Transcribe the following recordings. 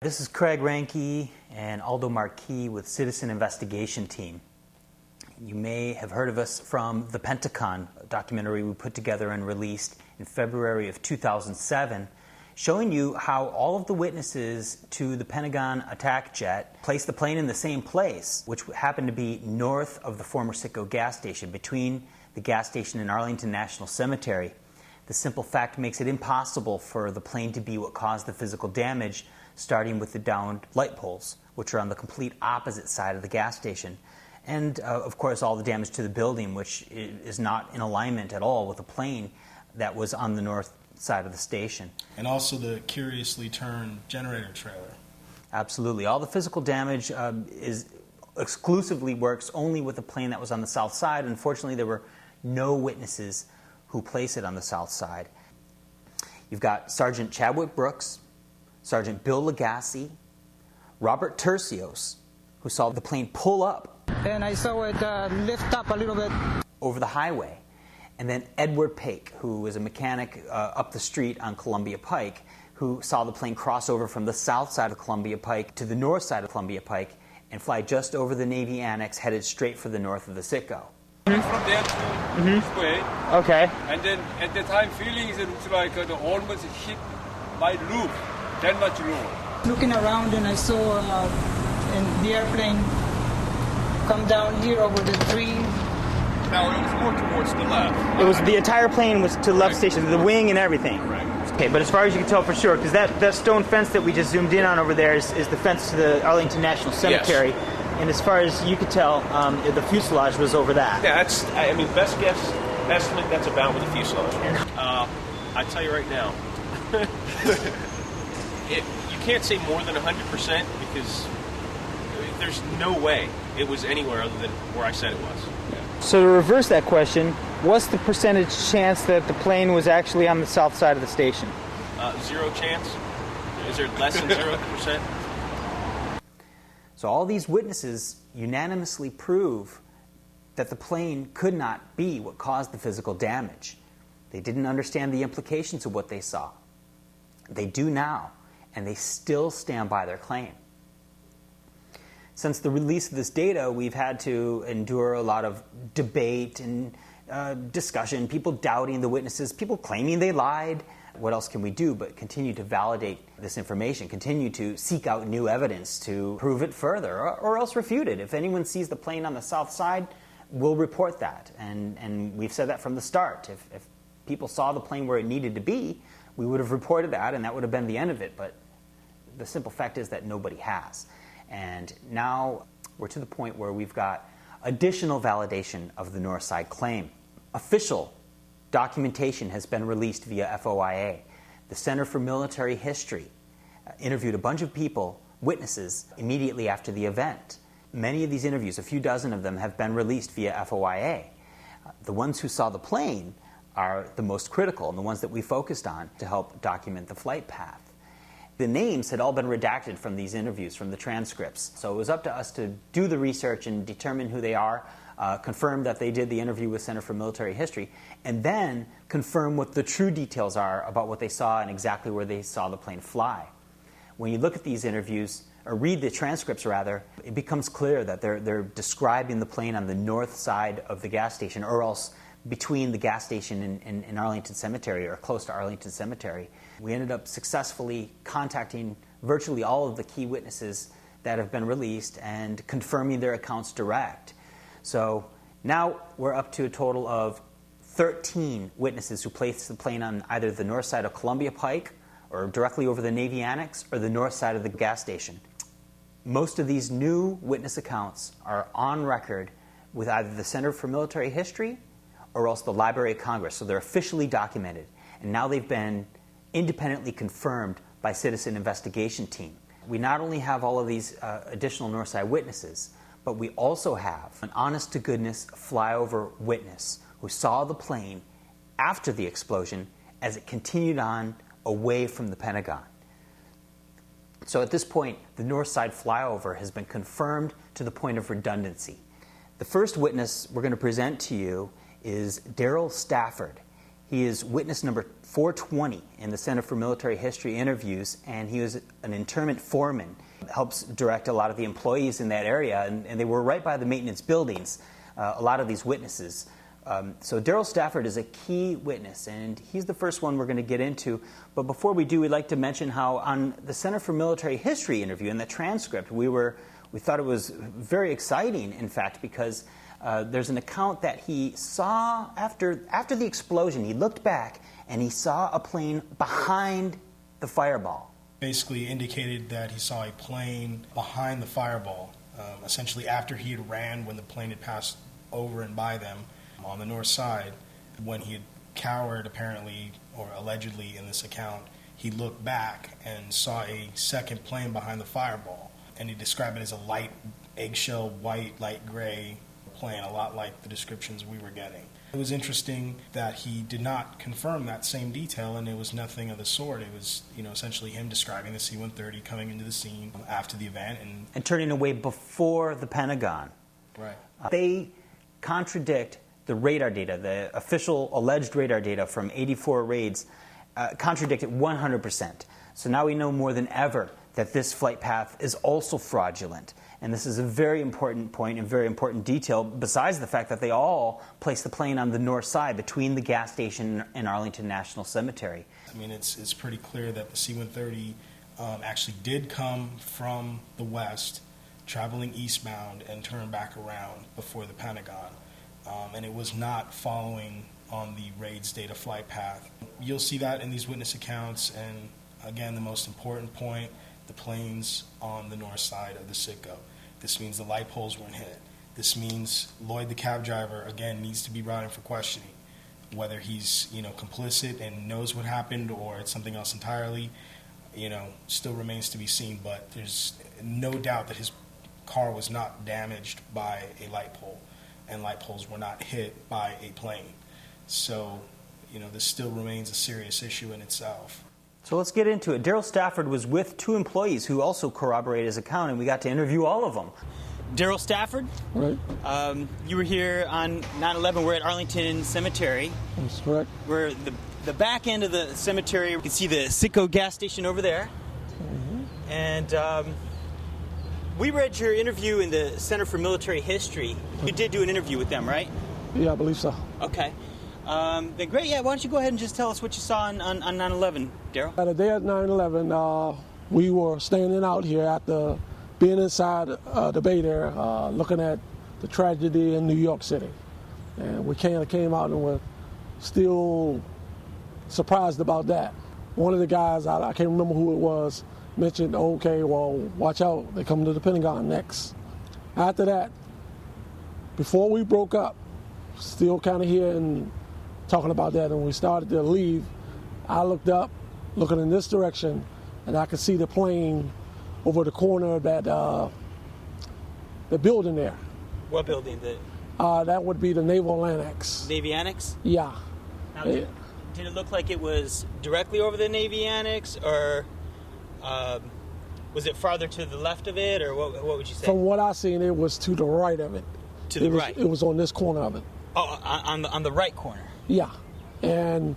This is Craig Ranke and Aldo Marquis with Citizen Investigation Team. You may have heard of us from the PentaCon documentary we put together and released in February of 2007, showing you how all of the witnesses to the Pentagon attack jet placed the plane in the same place, which happened to be north of the former Citgo gas station, between the gas station and Arlington National Cemetery. The simple fact makes it impossible for the plane to be what caused the physical damage, starting with the downed light poles, which are on the complete opposite side of the gas station. And, of course, all the damage to the building, which is not in alignment at all with the plane that was on the north side of the station. And also the curiously turned generator trailer. Absolutely. All the physical damage exclusively works only with the plane that was on the south side. Unfortunately, there were no witnesses who place it on the south side. You've got Sergeant Chadwick Brooks, Sergeant Bill Lagasse, Robert Tercios, who saw the plane pull up. And I saw it lift up a little bit over the highway. And then Edward Paik, who was a mechanic up the street on Columbia Pike, who saw the plane cross over from the south side of Columbia Pike to the north side of Columbia Pike and fly just over the Navy Annex, headed straight for the north of the Citgo. From there to this way. Okay. And then at the time, feeling it looks like the almost hit my roof, that much lower. Looking around, and I saw the airplane come down here over the tree. Now it was more towards the left. It was the entire plane was to the left station, the wing and everything. Right. Okay, but as far as you can tell for sure, because that stone fence that we just zoomed in on over there is the fence to the Arlington National Cemetery. Yes. And as far as you could tell, the fuselage was over that. Yeah, best guess estimate, that's about with the fuselage. I tell you right now, you can't say more than 100% because there's no way it was anywhere other than where I said it was. Yeah. So to reverse that question, what's the percentage chance that the plane was actually on the south side of the station? 0 chance. Is there less than 0%? So all these witnesses unanimously prove that the plane could not be what caused the physical damage. They didn't understand the implications of what they saw. They do now, and they still stand by their claim. Since the release of this data, we've had to endure a lot of debate and discussion, people doubting the witnesses, people claiming they lied. What else can we do but continue to validate this information, continue to seek out new evidence to prove it further, or else refute it? If anyone sees the plane on the south side, we'll report that. And we've said that from the start. If people saw the plane where it needed to be, we would have reported that, and that would have been the end of it. But the simple fact is that nobody has. And now we're to the point where we've got additional validation of the north side claim. Official documentation has been released via FOIA. The Center for Military History interviewed a bunch of people, witnesses, immediately after the event. Many of these interviews, a few dozen of them, have been released via FOIA. The ones who saw the plane are the most critical and the ones that we focused on to help document the flight path. The names had all been redacted from these interviews, from the transcripts. So it was up to us to do the research and determine who they are, confirm that they did the interview with Center for Military History, and then confirm what the true details are about what they saw and exactly where they saw the plane fly. When you look at these interviews, or read the transcripts rather, it becomes clear that they're describing the plane on the north side of the gas station, or else between the gas station and Arlington Cemetery, or close to Arlington Cemetery. We ended up successfully contacting virtually all of the key witnesses that have been released and confirming their accounts direct. So now we're up to a total of 13 witnesses who placed the plane on either the north side of Columbia Pike, or directly over the Navy Annex, or the north side of the gas station. Most of these new witness accounts are on record with either the Center for Military History or else the Library of Congress. So they're officially documented. And now they've been independently confirmed by Citizen Investigation Team. We not only have all of these additional Northside witnesses, but we also have an honest-to-goodness flyover witness who saw the plane after the explosion as it continued on away from the Pentagon. So at this point, the Northside flyover has been confirmed to the point of redundancy. The first witness we're going to present to you is Darrell Stafford. He is witness number 420 in the Center for Military History interviews, and he was an internment foreman. Helps direct a lot of the employees in that area, and they were right by the maintenance buildings, a lot of these witnesses. So Darrell Stafford is a key witness, and he's the first one we're going to get into. But before we do, we'd like to mention how on the Center for Military History interview, in the transcript, we thought it was very exciting, in fact, because there's an account that he saw after the explosion. He looked back, and he saw a plane behind the fireball. Basically indicated that he saw a plane behind the fireball, essentially after he had ran when the plane had passed over and by them on the north side. When he had cowered, apparently, or allegedly in this account, he looked back and saw a second plane behind the fireball. And he described it as a light eggshell white, light gray plane, a lot like the descriptions we were getting. It was interesting that he did not confirm that same detail, and it was nothing of the sort. It was, essentially him describing the C-130 coming into the scene after the event. And turning away before the Pentagon. Right. They contradict the radar data, the official alleged radar data from 84 raids, contradict it 100%. So now we know more than ever that this flight path is also fraudulent. And this is a very important point and very important detail, besides the fact that they all placed the plane on the north side between the gas station and Arlington National Cemetery. I mean, it's pretty clear that the C-130 actually did come from the west, traveling eastbound, and turn back around before the Pentagon. And it was not following on the raid's data flight path. You'll see that in these witness accounts, and again, the most important point, the planes on the north side of the Citgo. This means the light poles weren't hit. This means Lloyd, the cab driver, again, needs to be brought in for questioning. Whether he's, complicit and knows what happened or it's something else entirely, still remains to be seen. But there's no doubt that his car was not damaged by a light pole, and light poles were not hit by a plane. So, this still remains a serious issue in itself. So let's get into it. Darrell Stafford was with two employees who also corroborated his account, and we got to interview all of them. Darrell Stafford? Right. You were here on 9/11. We're at Arlington Cemetery. That's correct. We're the back end of the cemetery. You can see the Citgo gas station over there. Mm-hmm. And we read your interview in the Center for Military History. You did do an interview with them, right? Yeah, I believe so. Okay. Then great. Yeah, why don't you go ahead and just tell us what you saw on 9/11, Darrell? The day of 9/11, we were standing out here after being inside the bay there, looking at the tragedy in New York City. And we kind of came out and were still surprised about that. One of the guys, I can't remember who it was, mentioned, okay, well, watch out, they come to the Pentagon next. After that, before we broke up, still kind of here and talking about that, and we started to leave, I looked up, looking in this direction, and I could see the plane over the corner of that the building there. What building? That would be the Naval Annex. Navy Annex? Yeah. Now, did it look like it was directly over the Navy Annex, or was it farther to the left of it, or what would you say? From what I seen, it was to the right of it. To the right? It was on this corner of it. Oh, on the right corner? Yeah. And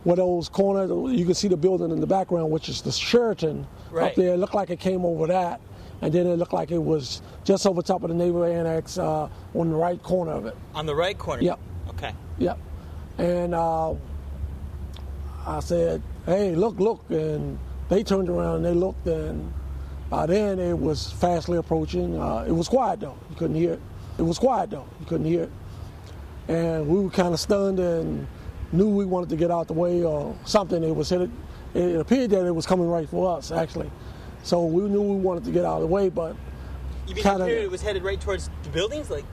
where those corners, you can see the building in the background, which is the Sheraton up there. It looked like it came over that, and then it looked like it was just over top of the Naval Annex on the right corner of it. On the right corner? Yep. Okay. Yep. And I said, hey, look, and they turned around and they looked, and by then it was fastly approaching. It was quiet, though. You couldn't hear it. It was quiet, though. You couldn't hear it. And we were kind of stunned and knew we wanted to get out the way or something. It was headed. It appeared that it was coming right for us, actually. So we knew we wanted to get out of the way, but you mean it was headed right towards the buildings, like?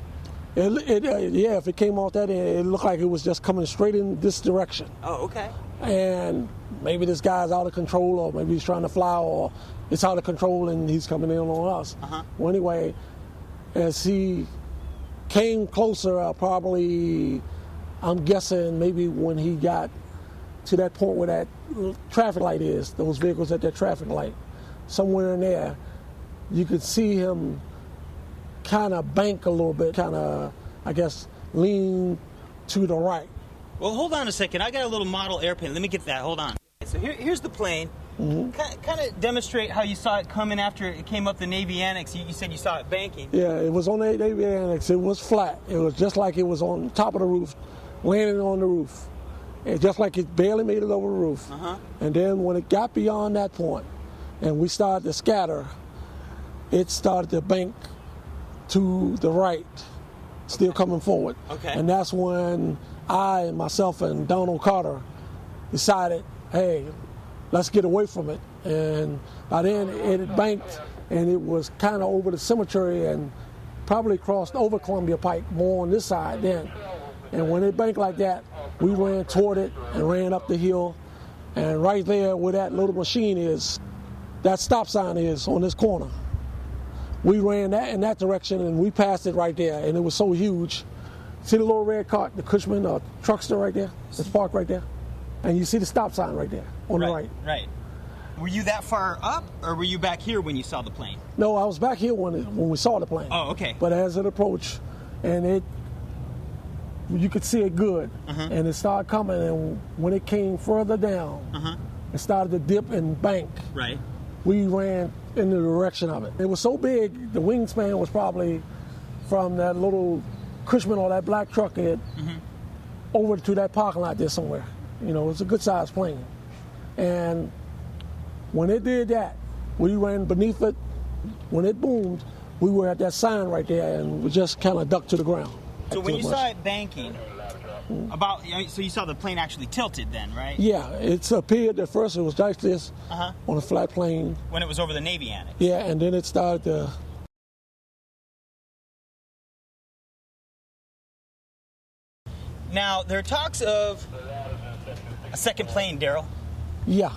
Yeah, if it came off that end, it looked like it was just coming straight in this direction. Oh, okay. And maybe this guy's out of control, or maybe he's trying to fly, or it's out of control and he's coming in on us. Uh-huh. Well, anyway, as he came closer, probably, I'm guessing maybe when he got to that point where that traffic light is, those vehicles at that traffic light, somewhere in there, you could see him kind of bank a little bit, kind of, I guess, lean to the right. Well, hold on a second. I got a little model airplane. Let me get that. Hold on. So here's the plane. Kind of demonstrate how you saw it coming after it came up the Navy Annex. You said you saw it banking. Yeah, it was on the Navy Annex. It was flat. It was just like it was on top of the roof, landing on the roof. And just like it barely made it over the roof. And then when it got beyond that point and we started to scatter, it started to bank to the right, still coming forward. Okay. And that's when I, myself, and Donald Carter decided, hey, let's get away from it. And by then it banked and it was kind of over the cemetery and probably crossed over Columbia Pike, more on this side then. And when it banked like that, we ran toward it and ran up the hill. And right there where that little machine is, that stop sign is on this corner. We ran that in that direction and we passed it right there. And it was so huge. See the little red cart, the Cushman truckster right there? It's parked right there. And you see the stop sign right there on the right. Right. Were you that far up, or were you back here when you saw the plane? No, I was back here when we saw the plane. Oh, okay. But as it approached, and you could see it good, and it started coming, and when it came further down, it started to dip and bank. Right. We ran in the direction of it. It was so big, the wingspan was probably from that little Cushman or that black truck over to that parking lot there somewhere. You know, it's a good-sized plane. And when it did that, we ran beneath it. When it boomed, we were at that sign right there, and we just kind of ducked to the ground. So when you saw it banking, so you saw the plane actually tilted then, right? Yeah, it appeared at first it was like this on a flat plane. When it was over the Navy Annex. Yeah, and then it started to... Now, there are talks of a second plane, Darrell. Yeah.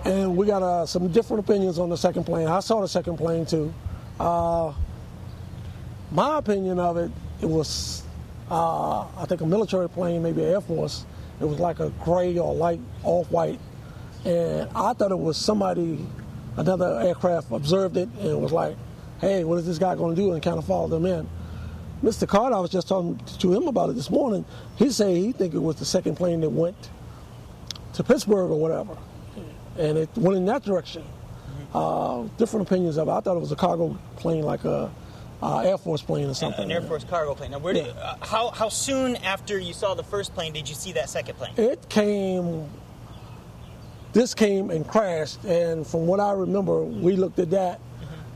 And we got some different opinions on the second plane. I saw the second plane too. My opinion of it, it was, I think, a military plane, maybe Air Force. It was like a gray or light off-white. And I thought it was somebody, another aircraft observed it and was like, hey, what is this guy going to do? And kind of followed them in. Mr. Carter, I was just talking to him about it this morning. He said he think it was the second plane that went to Pittsburgh or whatever. And it went in that direction. Different opinions of it. I thought it was a cargo plane, like a Air Force plane or something. An Air Force cargo plane. Now, how soon after you saw the first plane did you see that second plane? This came and crashed, and from what I remember, we looked at that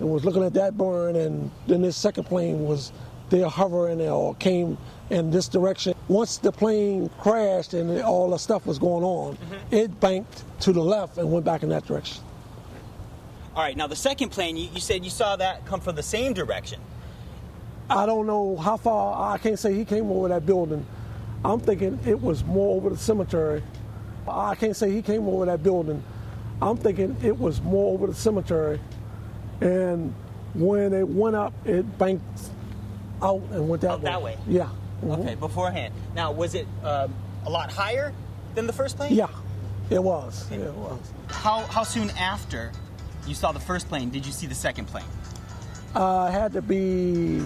and was looking at that burn, and then this second plane was there hovering or came in this direction. Once the plane crashed and all the stuff was going on, it banked to the left and went back in that direction. All right, now the second plane, you said you saw that come from the same direction. I don't know how far. I can't say he came over that building. I'm thinking it was more over the cemetery. I can't say he came over that building. I'm thinking it was more over the cemetery. And when it went up, it banked out and went that way. That way? Yeah. Okay, beforehand. Now, was it a lot higher than the first plane? Yeah, it was. Yeah, it was. How soon after you saw the first plane did you see the second plane? It had to be,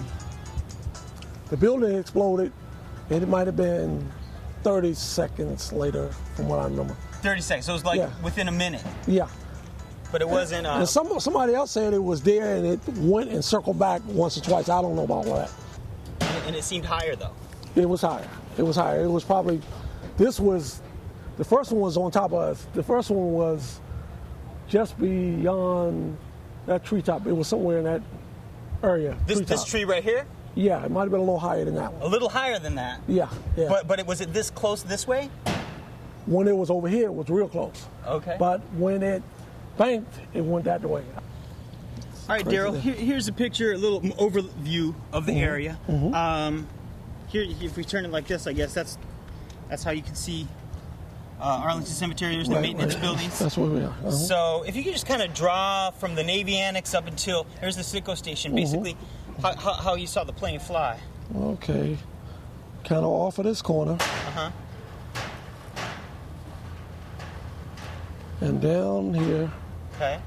the building exploded, and it might have been 30 seconds later, from what I remember. 30 seconds, so it was like within a minute. Yeah. But it wasn't... And somebody else said it was there, and it went and circled back once or twice. I don't know about all that. And it seemed higher, though. It was higher. It was higher. It was probably, the first one was on top of us. The first one was just beyond that treetop. It was somewhere in that area. This tree right here? Yeah, it might have been a little higher than that one. A little higher than that? Yeah, yeah. But was it this close this way? When it was over here, it was real close. Okay. But when it banked, it went that way. All right, Darrell, here's a picture, a little overview of the area. Here, if we turn it like this, I guess that's how you can see Arlington Cemetery. There's the maintenance buildings. That's where we are. So if you could just kind of draw from the Navy Annex up until, here's the Sitco station, basically, how you saw the plane fly. Okay. Kind of off of this corner. And down here. Okay.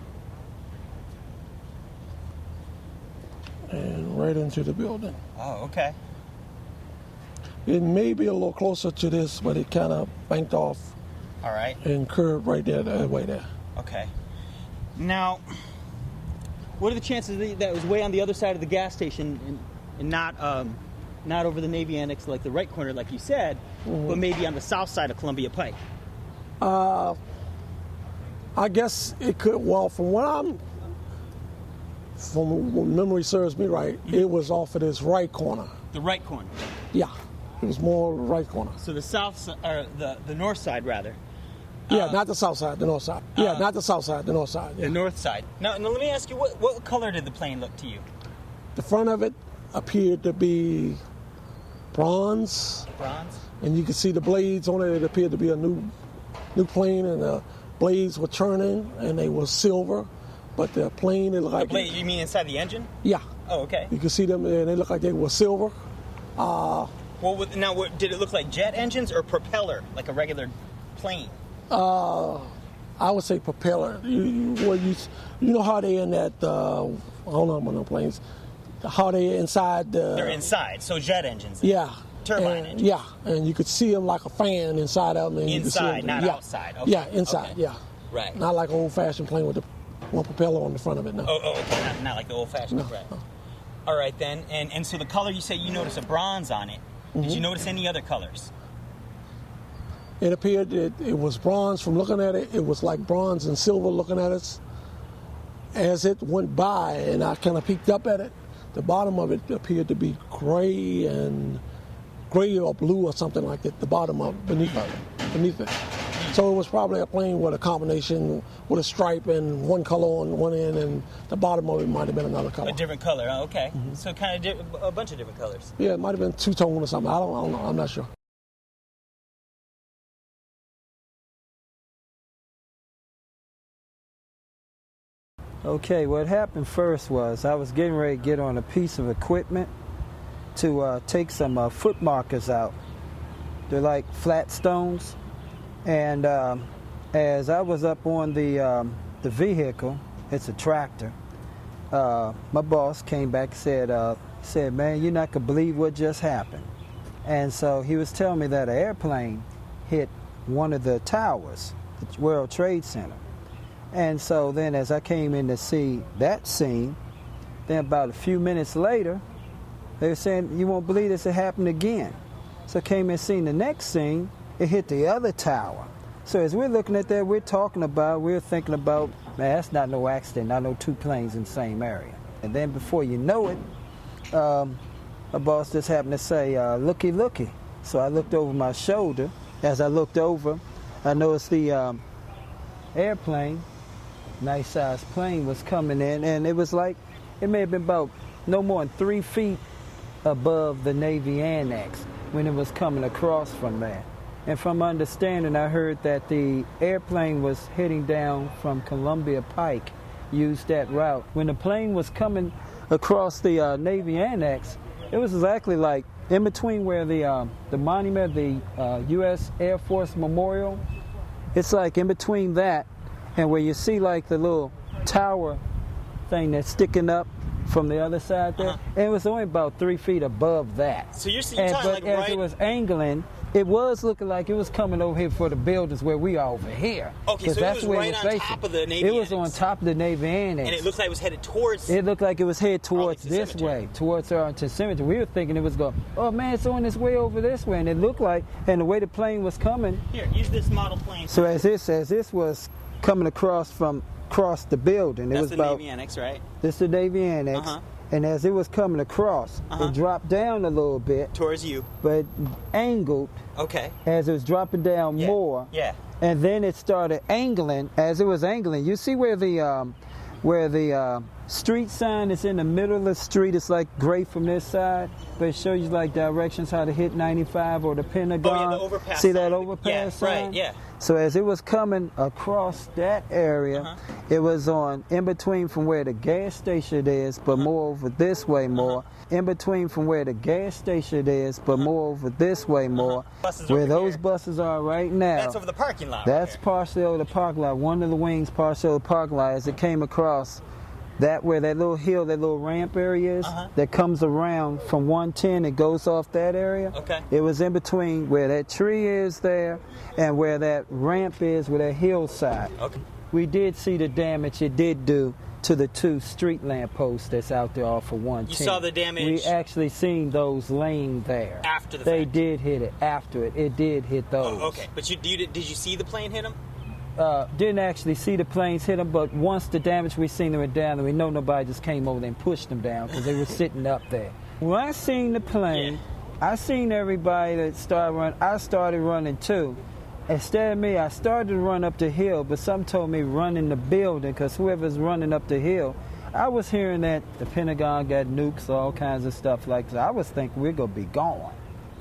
And right into the building. Oh, okay. It may be a little closer to this, but it kind of banked off. All right. And curved right there, that way there. Okay. Now, what are the chances that it was way on the other side of the gas station and not over the Navy Annex, like the right corner, like you said, but maybe on the south side of Columbia Pike? I guess it could. Well, from when memory serves me right, it was off of this right corner. The right corner. Yeah, it was more right corner. So the south, or the north side, rather. Yeah, not the south side, the north side. Yeah, not the south side, the north side. Yeah. The north side. Now, let me ask you, what color did the plane look to you? The front of it appeared to be bronze. Bronze? And you could see the blades on it. It appeared to be a new plane, and the blades were turning, and they were silver. But the plane, it looked like... The blade, you mean inside the engine? Yeah. Oh, okay. You could see them, and they looked like they were silver. Now, did it look like jet engines or propeller, like a regular plane? I would say propeller. You know how they in that, I don't know about no planes, how they inside the... They're inside, so jet engines. Yeah. Turbine engines. Yeah, and you could see them like a fan inside of them. And inside, not outside. Okay. Yeah, inside, okay. yeah. Right. Not like an old-fashioned plane with the one propeller on the front of it, no. Oh, okay. Not like the old-fashioned, no, right. No. All right, then. And so the color, you say you noticed a bronze on it. Did you notice any other colors? It appeared it was bronze. From looking at it, it was like bronze and silver looking at us. As it went by, and I kind of peeked up at it, the bottom of it appeared to be gray or blue or something like that, the bottom of beneath it. So it was probably a plane with a combination with a stripe and one color on one end, and the bottom of it might have been another color. A different color, oh, okay. So kind of a bunch of different colors. Yeah, it might have been two-tone or something. I don't know. I'm not sure. Okay, what happened first was I was getting ready to get on a piece of equipment to take some foot markers out. They're like flat stones. And as I was up on the vehicle, it's a tractor, my boss came back and said, man, you're not going to believe what just happened. And so he was telling me that an airplane hit one of the towers, the World Trade Center. And so then as I came in to see that scene, then about a few minutes later, they were saying, you won't believe this, it happened again. So I came and seen the next scene, it hit the other tower. So as we're looking at that, we're thinking about, man, that's not no accident, not no two planes in the same area. And then before you know it, my boss just happened to say, looky, looky. So I looked over my shoulder. As I looked over, I noticed the airplane, nice sized plane, was coming in, and it was like, it may have been about no more than 3 feet above the Navy Annex when it was coming across from there. And from my understanding, I heard that the airplane was heading down from Columbia Pike, used that route. When the plane was coming across the Navy Annex, it was exactly like in between where the monument, the U.S. Air Force Memorial, it's like in between that and where you see like the little tower thing that's sticking up from the other side there, and it was only about 3 feet above that. So you're talking like as right... it was angling, it was looking like it was coming over here for the buildings where we are over here. Okay, so that's it was where right it on facing. top of the Navy It was Annex. on top of the Navy Annex. And it looked like it was headed towards... It looked like it was headed towards Arlington this Cemetery. way, towards Arlington Cemetery. We were thinking it was going, oh man, it's on its way over this way. And it looked like, and the way the plane was coming. Here, use this model plane. So as this was coming across the building, That's it was the about... Navy Annex, right? This is the Navy Annex. And as it was coming across, it dropped down a little bit. Towards you. But angled. Okay. As it was dropping down more. Yeah. And then it started angling. As it was angling, you see where the street sign is in the middle of the street. It's like gray from this side, but it shows you like directions how to hit 95 or the PentaCon. Oh, yeah, the overpass See sign. that overpass sign? Right, yeah. So as it was coming across that area, it was on in between from where the gas station is, but more over this way more. In between from where the gas station is, but more over this way more. Buses Where over those here. buses are right now. That's over the parking lot. That's right partially over the parking lot. One of the wings partially over the parking lot as it came across that where that little hill, that little ramp area is, that comes around from 110, it goes off that area. Okay. It was in between where that tree is there and where that ramp is, where that hillside. Okay. We did see the damage it did do to the 2 street lamp posts that's out there off of 110. You saw the damage? We actually seen those laying there. After the They fact? did hit it. After it. It did hit those. Oh, okay. But did you see the plane hit them? Didn't actually see the planes hit them, but once the damage we seen them went down, and we know nobody just came over there and pushed them down because they were sitting up there. When I seen the plane, I seen everybody that started running. I started running too. Instead of me, I started to run up the hill, but some told me run in the building because whoever's running up the hill, I was hearing that the Pentagon got nukes, all kinds of stuff like that. I was thinking we're going to be gone.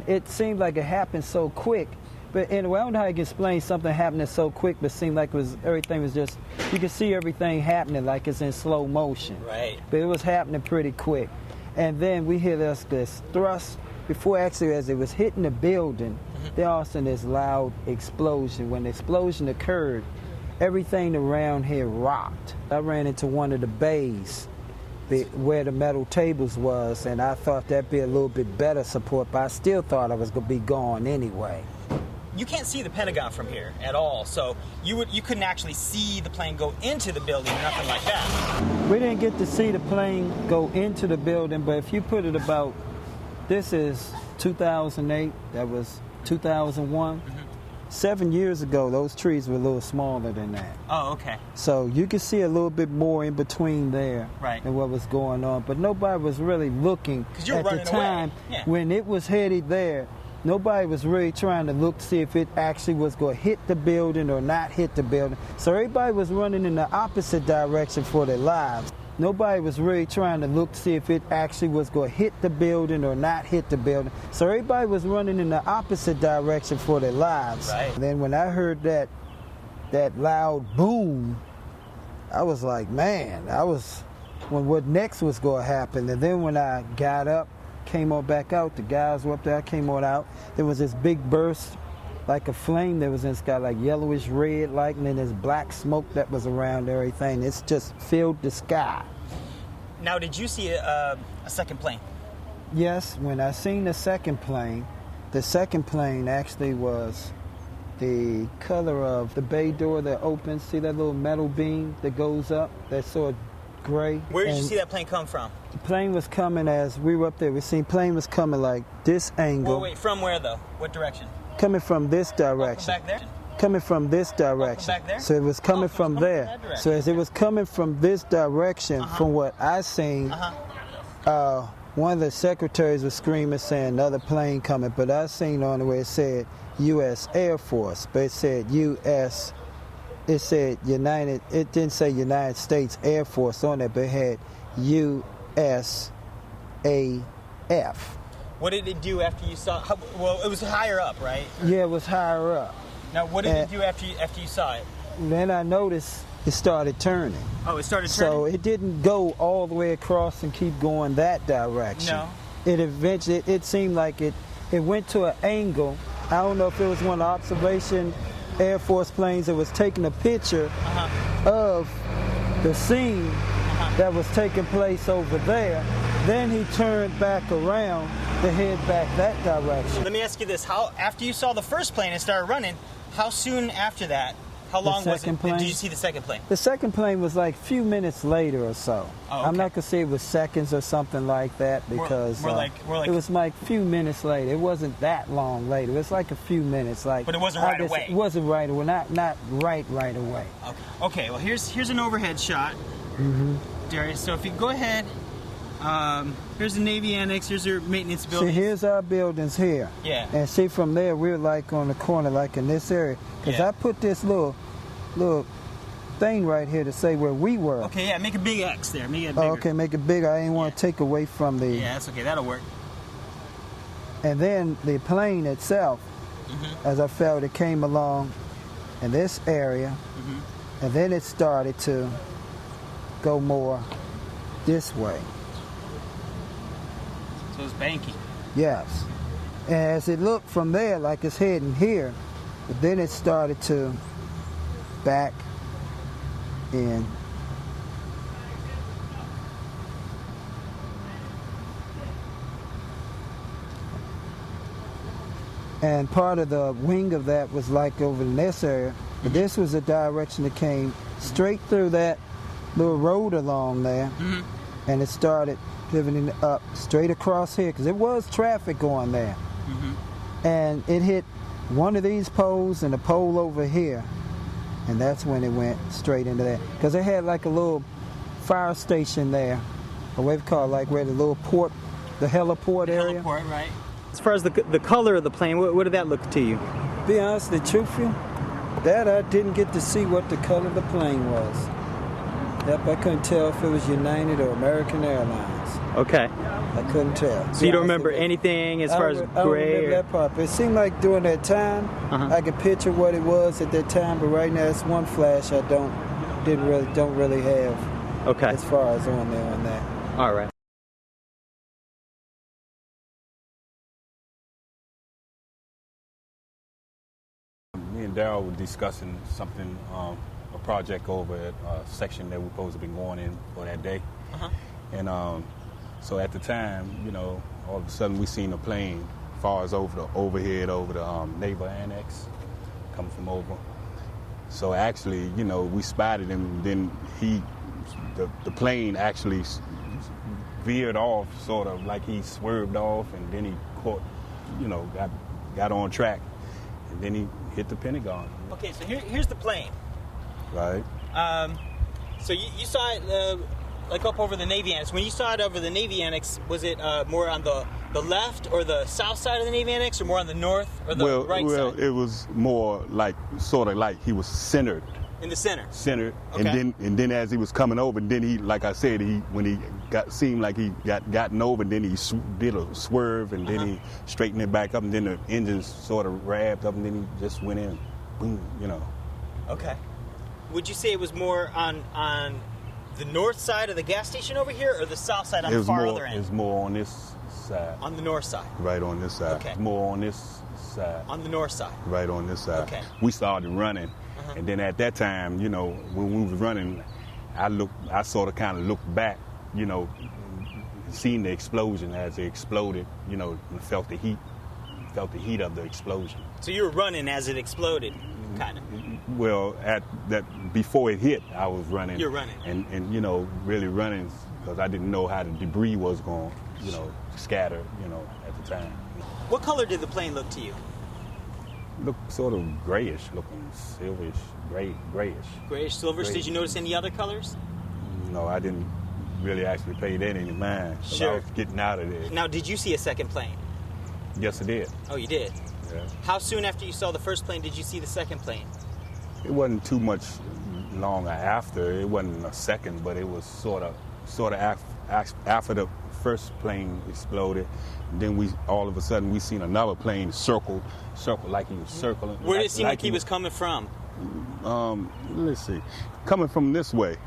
It seemed like it happened so quick. But anyway, I don't know how you can explain something happening so quick, but it seemed like everything was just, you could see everything happening like it's in slow motion. Right. But it was happening pretty quick. And then we hear this thrust, before actually as it was hitting the building, there all of a sudden this loud explosion. When the explosion occurred, everything around here rocked. I ran into one of the bays where the metal tables was, and I thought that'd be a little bit better support, but I still thought I was going to be gone anyway. You can't see the Pentagon from here at all, so you couldn't actually see the plane go into the building or nothing like that. We didn't get to see the plane go into the building, but if you put it about, this is 2008, that was 2001. 7 years ago, those trees were a little smaller than that. Oh, okay. So you could see a little bit more in between there than what was going on, but nobody was really looking at the time when it was headed there. Nobody was really trying to look to see if it actually was going to hit the building or not hit the building. So everybody was running in the opposite direction for their lives. Nobody was really trying to look to see if it actually was going to hit the building or not hit the building. So everybody was running in the opposite direction for their lives. Right. And then when I heard that loud boom, I was like, man, what next was going to happen. And then when I got up, came on back out, the guys were up there, I came on out, there was this big burst like a flame that was in the sky, like yellowish red light, and then this black smoke that was around everything. It's just filled the sky. Now, did you see a second plane? Yes, when I seen the second plane actually was the color of the bay door that opens. See that little metal beam that goes up, that's sort of gray? Where did you see that plane come from? The plane was coming as we were up there. We seen plane was coming like this angle. Wait, from where though? What direction? Coming from this direction. Back there? Coming from this direction. Back there? So it was coming from there. So as it was coming from this direction, from what I seen, one of the secretaries was screaming saying another plane coming, but I seen on the way it said U.S. Air Force, but it said U.S. It said United. It didn't say United States Air Force on it, but it had U.S. AF. What did it do after you saw? Well, it was higher up, right? Yeah, it was higher up. Now, what did it do after you saw it? Then I noticed it started turning. Oh, it started turning? So it didn't go all the way across and keep going that direction. No. It eventually, it seemed like it went to an angle. I don't know if it was one of the observation Air Force planes that was taking a picture of the scene that was taking place over there. Then he turned back around to head back that direction. Let me ask you this. How, after you saw the first plane and started running, how soon after that, how long was it? Did you see the second plane? The second plane was like a few minutes later or so. Oh, okay. I'm not going to say it was seconds or something like that because more like it was like a few minutes later. It wasn't that long later. It was like a few minutes. But it wasn't right away? It wasn't right away. Not right away. Okay, well, here's an overhead shot, Darius. So if you go ahead, here's the Navy Annex, here's your maintenance building. See, here's our buildings here. Yeah. And see, from there, we're like on the corner, like in this area. Because I put this little thing right here to say where we were. Okay, yeah, make a big X there. Make it bigger. Okay, make it bigger. I didn't want to take away from the... Yeah, that's okay. That'll work. And then the plane itself, as I felt, it came along in this area, and then it started to go more this way. So it's banky. Yes. And as it looked from there, like it's heading here, but then it started to back in. And part of the wing of that was like over in this area. But this was a direction that came straight through that little road along there. And it started pivoting up straight across here because it was traffic going there. And it hit one of these poles and a pole over here. And that's when it went straight into that. Because they had like a little fire station there, or what they call like where the little port, the heliport area. Heliport, right. As far as the color of the plane, what did that look to you? Be honest, the truth, that I didn't get to see what the color of the plane was. Yep, I couldn't tell if it was United or American Airlines. Okay. I couldn't tell. So you don't remember anything as far as gray? I don't remember that part. But it seemed like during that time, I could picture what it was at that time. But right now, it's one flash I don't really have. Okay. As far as on there on that. All right. Me and Darrell were discussing something, a project over at a section that we're supposed to be going in for that day. And so at the time, you know, all of a sudden we seen a plane far as over the overhead over the Naval Annex coming from over. So actually, you know, we spotted him. Then the plane actually veered off, sort of like he swerved off, and then he caught, you know, got on track, and then he hit the PentaCon. Okay, so here's the plane. Right. So you saw it like up over the Navy Annex. When you saw it over the Navy Annex, was it more on the left or the south side of the Navy Annex, or more on the north or the right side? Well, it was more like sort of like he was centered. In the center. Centered, okay. and then as he was coming over, then he, like I said, when he seemed like he gotten over, then he did a swerve, and then he straightened it back up, and then the engines sort of revved up, and then he just went in, boom, you know. Okay. Would you say it was more on the north side of the gas station over here, or the south side on the far other end? It was more on this side. On the north side? Right on this side. Okay. More on this side. On the north side? Right on this side. Okay. We started running, and then at that time, you know, when we was running, I sort of kind of looked back, you know, seen the explosion as it exploded, you know, and felt the heat of the explosion. So you were running as it exploded, kind of? Well, at that before it hit, I was running. You're running. And you know, really running because I didn't know how the debris was going, you know, scatter, you know, at the time. What color did the plane look to you? Looked sort of grayish, looking silverish, grayish. Grayish, silverish. Did you notice any other colors? No, I didn't really actually pay that any mind. Sure. I was getting out of there. Now, did you see a second plane? Yes, I did. Oh, you did? Yeah. How soon after you saw the first plane did you see the second plane? It wasn't too much longer after. It wasn't a second, but it was sort of after the first plane exploded. Then we all of a sudden we seen another plane circle like he was circling. Where did it seem like he was coming from? Let's see. Coming from this way.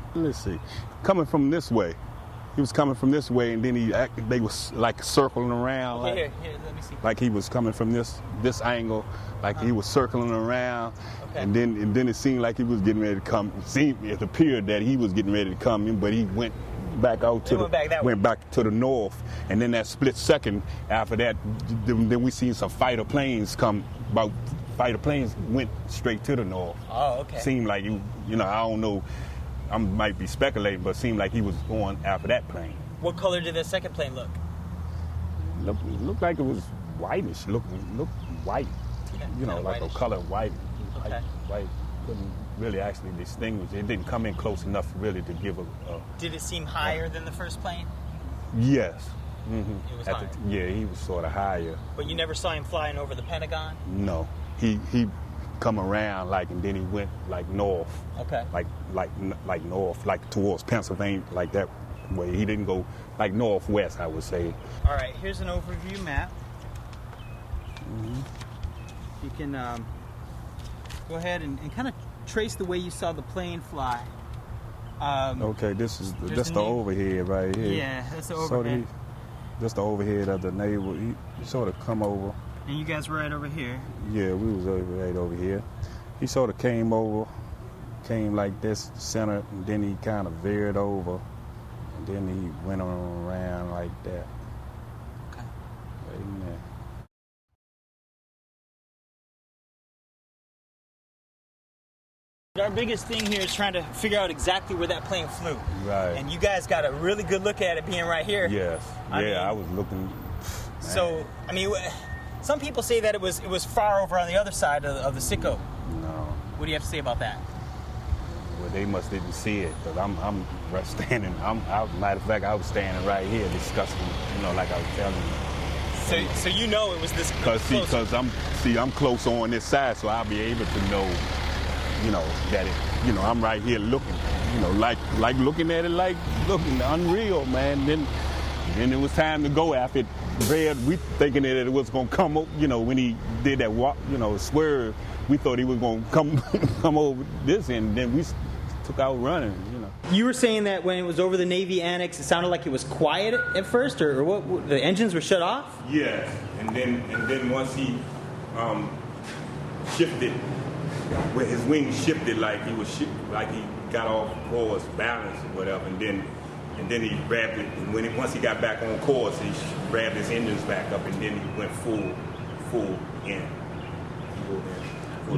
Coming from this way. He was coming from this way, and then they was like circling around. Okay, here, let me see. Like he was coming from this angle, like he was circling around. Okay. And then it seemed like he was getting ready to come. It appeared that he was getting ready to come in, but he went back out went back to the north. And then that split second after that, then we seen some fighter planes come. About fighter planes went straight to the north. Oh, okay. Seemed like you know, I don't know. I might be speculating, but it seemed like he was going after that plane. What color did the second plane look? Looked like it was whitish. Looked white. Okay. You know, like whitish. a color white. Okay. White. Couldn't really actually distinguish. It didn't come in close enough really to give a Did it seem higher than the first plane? Yes. Mm-hmm. It was higher. Yeah, he was sort of higher. But you never saw him flying over the PentaCon? No. He come around and then he went like north. Okay. Like north, like towards Pennsylvania, like that way. He didn't go like northwest, I would say. All right, here's an overview map. Mm-hmm. You can go ahead and kind of trace the way you saw the plane fly. Okay, this is just the overhead right here. Yeah, that's the overhead. Just the overhead of the naval. He sort of come over. And you guys were right over here. Yeah, we was right over here. He sort of came like this center, and then he kind of veered over, and then he went on around like that. Okay. Right in there. Our biggest thing here is trying to figure out exactly where that plane flew. Right. And you guys got a really good look at it being right here. Yes. I was looking. Man. So, I mean, some people say that it was far over on the other side of the sicko. No. What do you have to say about that? Well, they must didn't see it, because I'm standing. Matter of fact, I was standing right here discussing, like I was telling you. So you know it was this close. Because I'm close on this side, so I'll be able to know, that it, I'm right here looking, like looking at it, like looking unreal, man. Then it was time to go after it. We thinking that it was gonna come, when he did that walk, swerve. We thought he was gonna come over this end, and then we took out running. You were saying that when it was over the Navy Annex, it sounded like it was quiet at first, or what? The engines were shut off? Yes, and then once he shifted, where his wings shifted, like he got off course, balance or whatever, and then he grabbed it. And once he got back on course, he grabbed his engines back up, and then he went full in.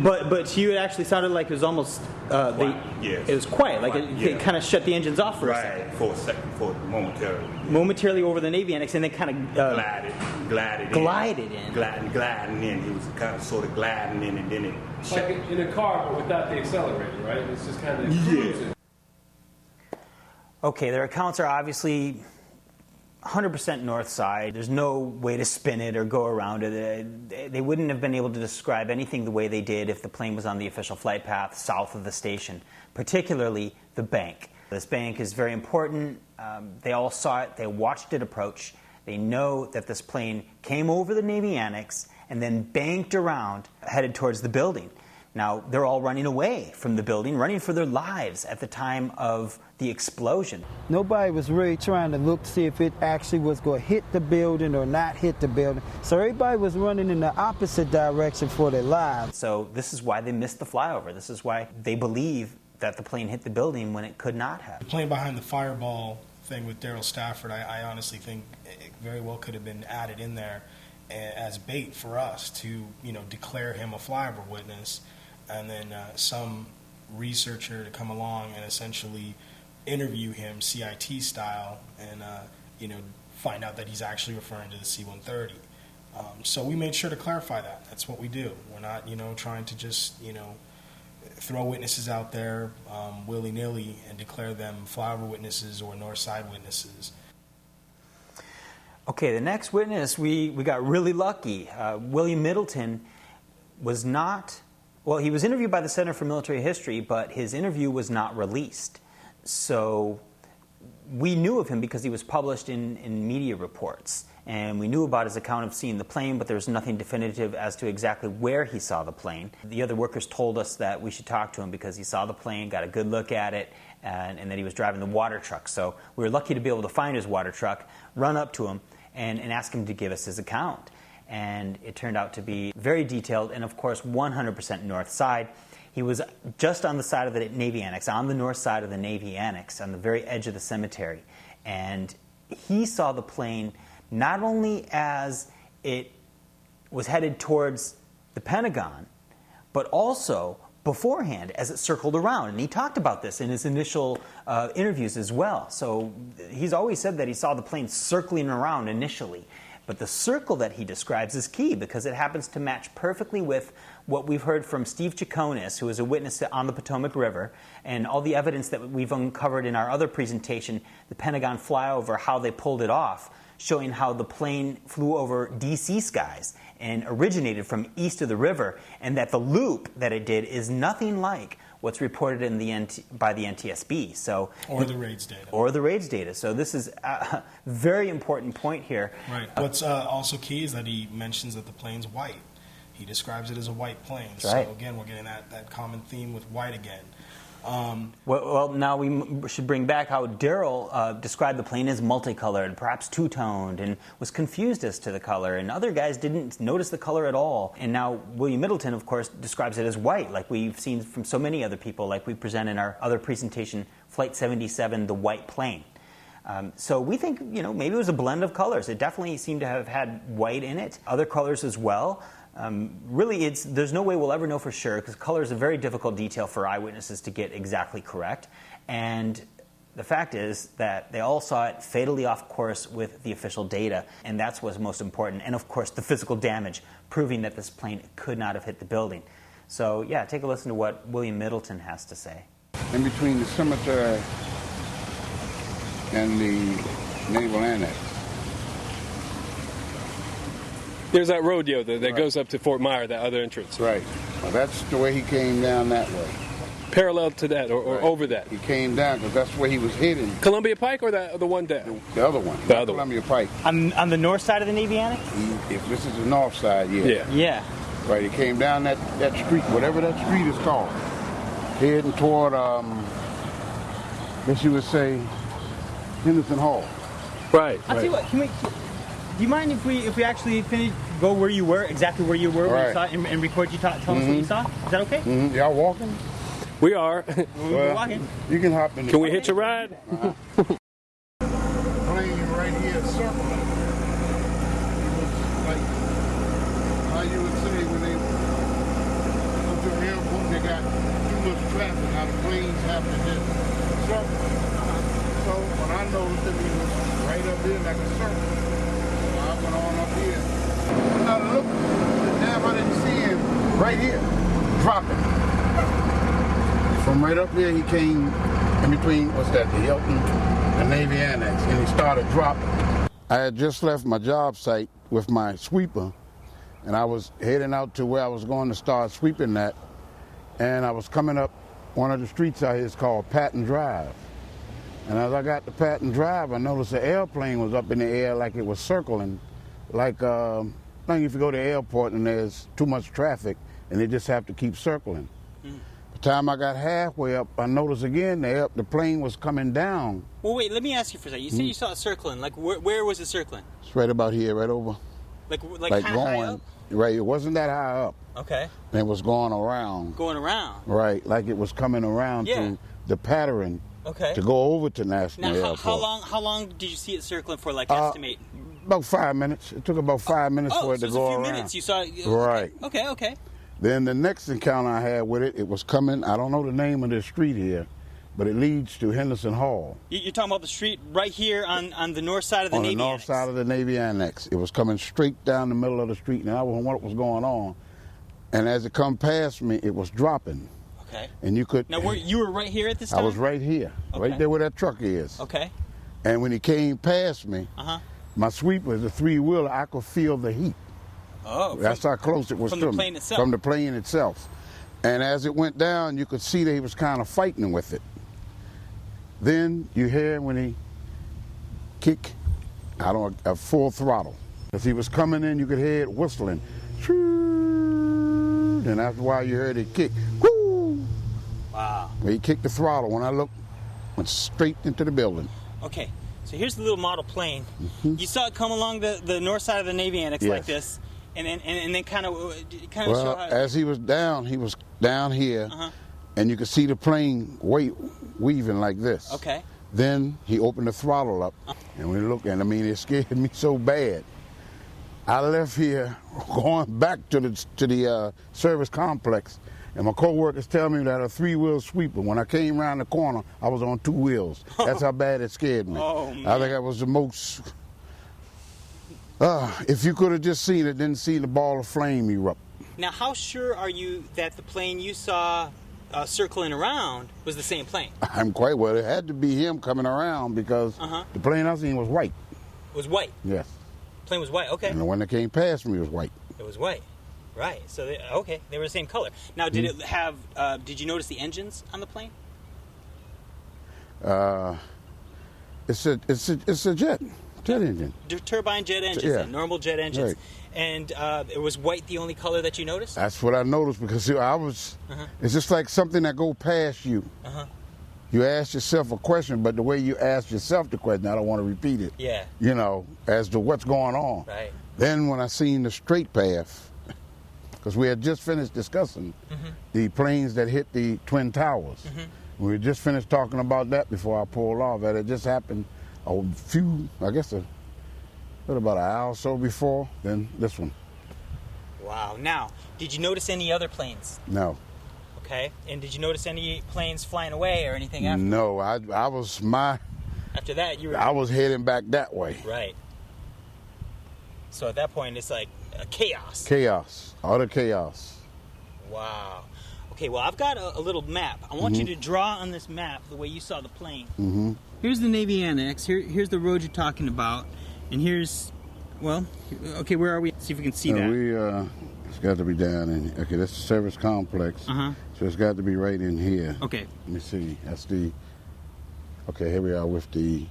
But to you, it actually sounded like it was almost yes. It was quiet, like it kind of shut the engines off for a second. For a second, momentarily. Yeah. Momentarely over the Navy Annex, and then kind of glided in. Gliding in. He was kind of sort of gliding in, and then it like in a car, but without the accelerator, right? It's just kind of cruising. Okay, their accounts are obviously 100% north side. There's no way to spin it or go around it. They wouldn't have been able to describe anything the way they did if the plane was on the official flight path south of the station, particularly the bank. This bank is very important. They all saw it. They watched it approach. They know that this plane came over the Navy Annex and then banked around, headed towards the building. Now, they're all running away from the building, running for their lives at the time of the explosion. Nobody was really trying to look to see if it actually was going to hit the building or not hit the building. So everybody was running in the opposite direction for their lives. So this is why they missed the flyover. This is why they believe that the plane hit the building when it could not have. The plane behind the fireball thing with Darrell Stafford, I honestly think it very well could have been added in there as bait for us to, declare him a flyover witness, and then some researcher to come along and essentially interview him CIT style and, find out that he's actually referring to the C-130. So we made sure to clarify that. That's what we do. We're not, trying to just, throw witnesses out there willy-nilly and declare them flyover witnesses or north side witnesses. Okay, the next witness, we got really lucky. William Middleton was not... Well, he was interviewed by the Center for Military History, but his interview was not released. So we knew of him because he was published in media reports. And we knew about his account of seeing the plane, but there was nothing definitive as to exactly where he saw the plane. The other workers told us that we should talk to him because he saw the plane, got a good look at it, and that he was driving the water truck. So we were lucky to be able to find his water truck, run up to him, and ask him to give us his account. And it turned out to be very detailed and, of course, 100% north side. He was just on the side of the Navy Annex, on the north side of the Navy Annex, on the very edge of the cemetery. And he saw the plane not only as it was headed towards the Pentagon, but also beforehand as it circled around. And he talked about this in his initial interviews as well. So he's always said that he saw the plane circling around initially. But the circle that he describes is key because it happens to match perfectly with what we've heard from Steve Chaconis, who is a witness on the Potomac River, and all the evidence that we've uncovered in our other presentation, the Pentagon flyover, how they pulled it off, showing how the plane flew over D.C. skies and originated from east of the river, and that the loop that it did is nothing like what's reported in by the NTSB. Or the RAIDS data. Or the RAIDS data. So this is a very important point here. Right. What's also key is that he mentions that the plane's white. He describes it as a white plane. Right. So again, we're getting that common theme with white again. Well, now we should bring back how Darrell described the plane as multicolored, perhaps two-toned, and was confused as to the color, and other guys didn't notice the color at all. And now William Middleton, of course, describes it as white, like we've seen from so many other people, like we present in our other presentation, Flight 77, the white plane. So we think, maybe it was a blend of colors. It definitely seemed to have had white in it, other colors as well. Really, there's no way we'll ever know for sure, because color is a very difficult detail for eyewitnesses to get exactly correct. And the fact is that they all saw it fatally off course with the official data, and that's what's most important. And of course, the physical damage, proving that this plane could not have hit the building. So yeah, take a listen to what William Middleton has to say. In between the cemetery and the Naval Annex. There's that road, that goes up to Fort Myer, that other entrance. Right. Well, that's the way he came down that way. Parallel to that, or Right. over that. He came down because that's where he was heading. Columbia Pike, or the one down? The other one. The other one. Columbia Pike. On the north side of the Navy Annex? If this is the north side, yeah. Yeah. Yeah. Right, he came down that street, whatever that street is called, heading toward, I guess you would say, Henderson Hall. Right. I'll tell you what, do you mind if we actually go where you were, exactly where you were when you saw it, and record you tell us what you saw? Is that okay? Mm-hmm. Y'all walking? We are. We're walking. You can hop in. Can we hitch a ride? Plane right here circling. It was like how you would say when they go to the airport, they got too much traffic, how the planes have to just circle. So when I noticed that he was right up here like a circle, so I went on up here. When I looked, damn, I didn't see him right here, dropping. From right up there, he came in between, what's that, the Hilton, the Navy Annex, and he started dropping. I had just left my job site with my sweeper, and I was heading out to where I was going to start sweeping that, and I was coming up one of the streets out here. It's called Patton Drive. And as I got to Patton Drive, I noticed the airplane was up in the air like it was circling, like if you go to the airport and there's too much traffic, and they just have to keep circling. The time I got halfway up, I noticed again the plane was coming down. Well, wait, let me ask you for a second. You said you saw it circling. Like, where was it circling? It's right about here, right over. Like Like kind of high going, up? right, it wasn't that high up. Okay. And it was going around. Going around? Right, like it was coming around to the pattern to go over to National Airport. How long did you see it circling for, like, estimate? About 5 minutes. It took about 5 minutes for it to go around. a few minutes you saw it. Right. Okay. Then the next encounter I had with it, it was coming, I don't know the name of this street here, but it leads to Henderson Hall. You're talking about the street right here on the north side of the Navy Annex? On the north side of the Navy Annex. It was coming straight down the middle of the street, and I wasn't what was going on. And as it come past me, it was dropping. Okay. And you could... Now, you were right here at this time? I was right here, right there where that truck is. Okay. And when he came past me, my sweeper is a three-wheeler, I could feel the heat. Oh. That's how close it was to me. From the plane itself? From the plane itself. And as it went down, you could see that he was kind of fighting with it. Then you hear when he kick, at full throttle. As he was coming in, you could hear it whistling. And after a while, you heard it kick. Woo! Wow. He kicked the throttle. When I looked, went straight into the building. Okay. So here's the little model plane. You saw it come along the north side of the Navy Annex like this, and then kind of show how... As he was down here, and you could see the plane weaving like this. Okay. Then he opened the throttle up, and we looked, and it scared me so bad. I left here going back to the service complex, and my co-workers tell me that a three-wheel sweeper. When I came around the corner, I was on two wheels. That's how bad it scared me. Oh, man. I think that was the most... if you could have just seen it, didn't see the ball of flame erupt. Now, how sure are you that the plane you saw circling around was the same plane? I'm quite well. It had to be him coming around because the plane I seen was white. It was white? Yes. The plane was white, okay. And the one that came past me was white. It was white. Right. So, they were the same color. Now, did it have, did you notice the engines on the plane? It's a jet engine. Turbine jet engines, normal jet engines. Right. And it was white the only color that you noticed? That's what I noticed because I was, it's just like something that go past you. You ask yourself a question, but the way you ask yourself the question, I don't want to repeat it. Yeah. As to what's going on. Right. Then when I seen the straight path, because we had just finished discussing the planes that hit the Twin Towers. We had just finished talking about that before I pulled off. That it just happened about an hour or so before, then this one. Wow. Now, did you notice any other planes? No. Okay. And did you notice any planes flying away or anything after? No, I was After that, you were... I was heading back that way. Right. So at that point, it's like chaos. Chaos. Utter chaos. Wow. Okay, well, I've got a little map. I want you to draw on this map the way you saw the plane. Mm-hmm. Here's the Navy Annex. Here's the road you're talking about. And here's, well, okay, where are we? See if we can see that. It's got to be down in, okay, that's the service complex. Uh-huh. So it's got to be right in here. Okay. Let me see. That's the, okay, here we are with the,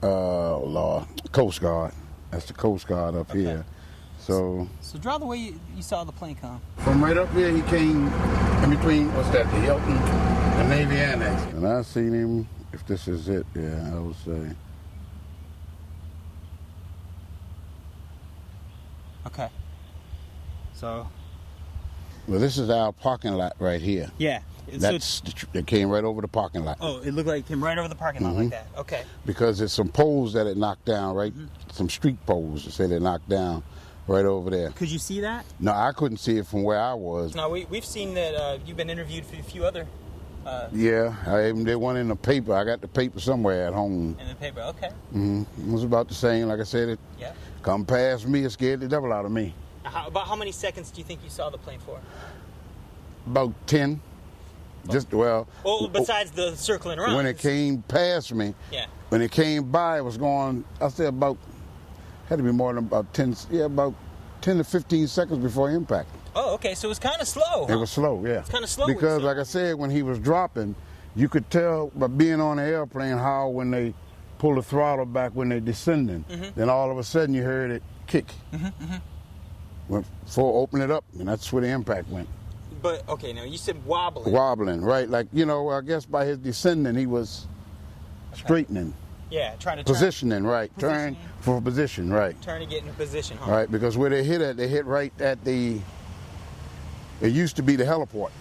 Coast Guard. That's the Coast Guard up here. So draw the way you saw the plane come. from right up here, he came in between, what's that, the Hilton, the Navy Annex. And I seen him, if this is it, yeah, I would say. Okay. So. Well, this is our parking lot right here. Yeah. It came right over the parking lot. Oh, it looked like it came right over the parking lot like that. Okay. Because there's some poles that it knocked down, right? Some street poles that said it knocked down right over there. Could you see that? No, I couldn't see it from where I was. Now, we've seen that you've been interviewed for a few other... Yeah, I even did one in the paper. I got the paper somewhere at home. In the paper, okay. It was about the same. Like I said, it come past me, it scared the devil out of me. About how many seconds do you think you saw the plane for? About 10. Just, well... Well, besides the circling around. When it came past me, when it came by, it was going, I said about, had to be more than about 10 to 15 seconds before impact. Oh, okay, so it was kind of slow, huh? It was slow, yeah. It's kind of slow. Because, like I said, when he was dropping, you could tell by being on the airplane how when they pull the throttle back when they're descending, then all of a sudden you heard it kick. Went full, open it up, and that's where the impact went. But, okay, now you said wobbling. Wobbling, right. Like, you know, I guess by his descending, he was straightening. Yeah, trying to turn. Positioning, right. Turn for position, right. Trying to get in position, huh? Right, because where they hit at, they hit right at the, it used to be the heliport.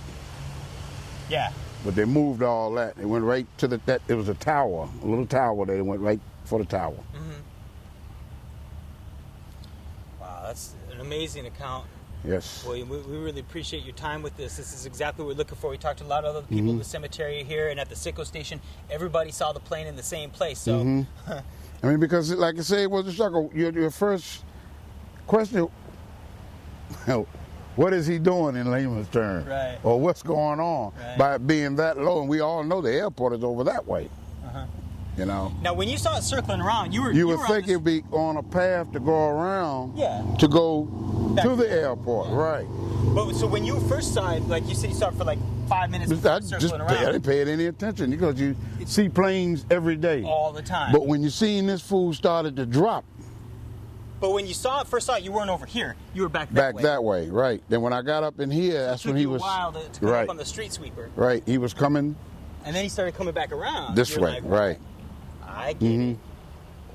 Yeah. But they moved all that. They went right to it was a tower, a little tower. They went right for the tower. Wow, that's an amazing account. Yes. William, we really appreciate your time with this. This is exactly what we're looking for. We talked to a lot of other people in the cemetery here and at the Sicko station. Everybody saw the plane in the same place. So, I mean, because like I say, it was a struggle. Your first question, what is he doing in layman's terms? Right. Or what's going on by being that low? And we all know the airport is over that way. You know. Now, when you saw it circling around, you would think it'd be on a path to go around. Yeah. To go to the airport, right? But so when you first saw it, like you said, you saw it for like 5 minutes circling around. I didn't pay it any attention because you see planes every day, all the time. But when you seen this fool started to drop. But when you first saw it, you weren't over here. You were back that way. Back that way, right. Then when I got up in here, that's when he was... It took you a while to come up on the street sweeper. Right, he was coming... And then he started coming back around. This way, like, right. I get it.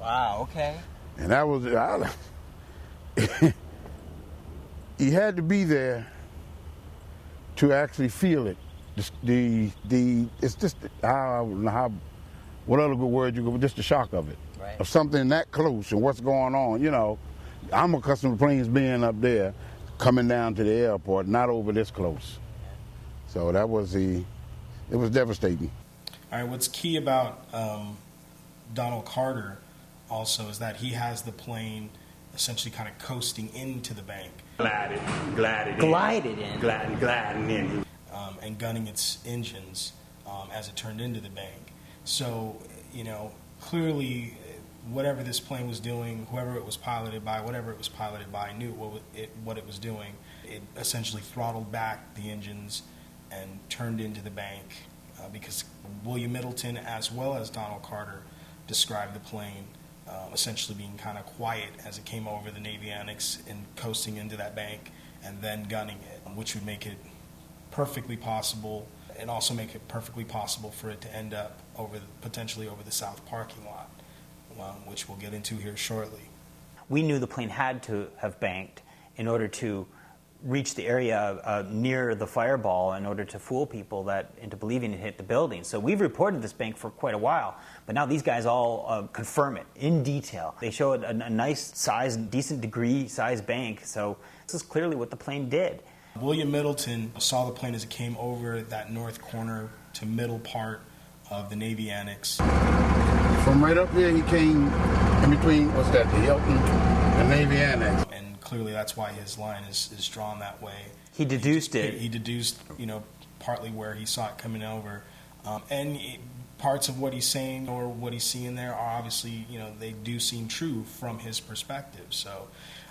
Wow, okay. And that was... he had to be there to actually feel it. It's just... what other good word you go... Just the shock of it. Right. Of something that close and what's going on, you know. I'm accustomed to planes being up there, coming down to the airport, not over this close. So that was it was devastating. All right, what's key about Donald Carter also is that he has the plane essentially kind of coasting into the bank. Glided in. And gunning its engines as it turned into the bank. So, you know, clearly whatever this plane was doing, whoever it was piloted by, whatever it was piloted by, knew what it was doing. It essentially throttled back the engines and turned into the bank because William Middleton, as well as Donald Carter, described the plane essentially being kind of quiet as it came over the Navy Annex and coasting into that bank and then gunning it, which would make it perfectly possible and also make it perfectly possible for it to end up potentially over the south parking lot, which we'll get into here shortly. We knew the plane had to have banked in order to reach the area near the fireball in order to fool people into believing it hit the building. So we've reported this bank for quite a while, but now these guys all confirm it in detail. They show it a nice size, decent degree size bank, so this is clearly what the plane did. William Middleton saw the plane as it came over that north corner to middle part of the Navy Annex. From right up here, he came in between, what's that, the Hilton and Navy Annex. And clearly that's why his line is drawn that way. He deduced it. He deduced, partly where he saw it coming over. Parts of what he's saying or what he's seeing there are obviously, they do seem true from his perspective. So,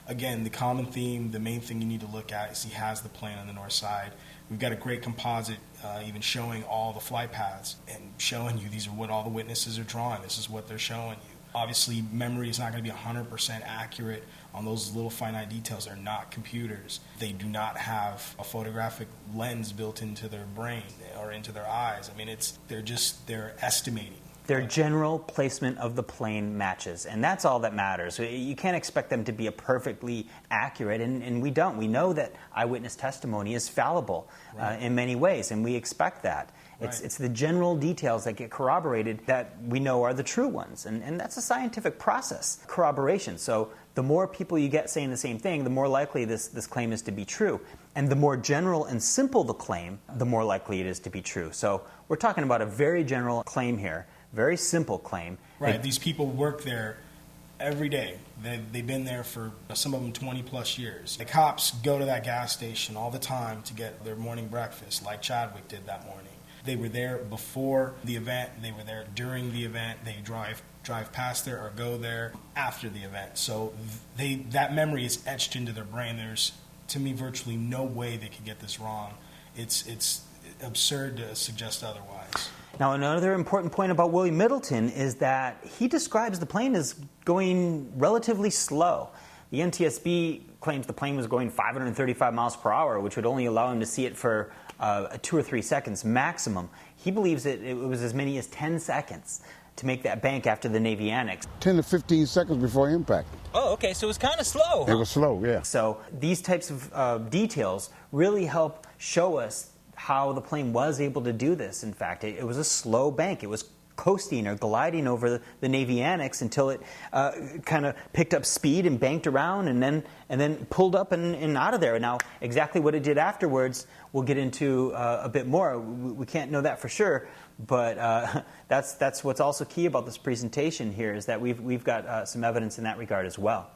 again, the common theme, the main thing you need to look at is he has the plane on the north side. We've got a great composite even showing all the flight paths and showing you these are what all the witnesses are drawing. This is what they're showing you. Obviously, memory is not going to be 100% accurate on those little finite details. They're not computers. They do not have a photographic lens built into their brain or into their eyes. I mean, they're estimating. Their general placement of the plane matches, and that's all that matters. You can't expect them to be perfectly accurate, and we don't. We know that eyewitness testimony is fallible in many ways, and we expect that. It's the general details that get corroborated that we know are the true ones, and that's a scientific process, corroboration. So the more people you get saying the same thing, the more likely this claim is to be true. And the more general and simple the claim, the more likely it is to be true. So we're talking about a very general claim here. Very simple claim. Right. These people work there every day. They've been there for, some of them, 20-plus years. The cops go to that gas station all the time to get their morning breakfast, like Chadwick did that morning. They were there before the event. They were there during the event. They drive past there or go there after the event. So that memory is etched into their brain. There's, to me, virtually no way they could get this wrong. It's absurd to suggest otherwise. Now, another important point about William Middleton is that he describes the plane as going relatively slow. The NTSB claims the plane was going 535 miles per hour, which would only allow him to see it for 2 or 3 seconds maximum. He believes it was as many as 10 seconds to make that bank after the Navy Annex. 10 to 15 seconds before impact. Oh, okay, so it was kind of slow. It was slow, yeah. So these types of details really help show us how the plane was able to do this. In fact, it was a slow bank. It was coasting or gliding over the Navy Annex until it kind of picked up speed and banked around and then pulled up and out of there. Now, exactly what it did afterwards, we'll get into a bit more. We can't know that for sure, but that's what's also key about this presentation here is that we've got some evidence in that regard as well.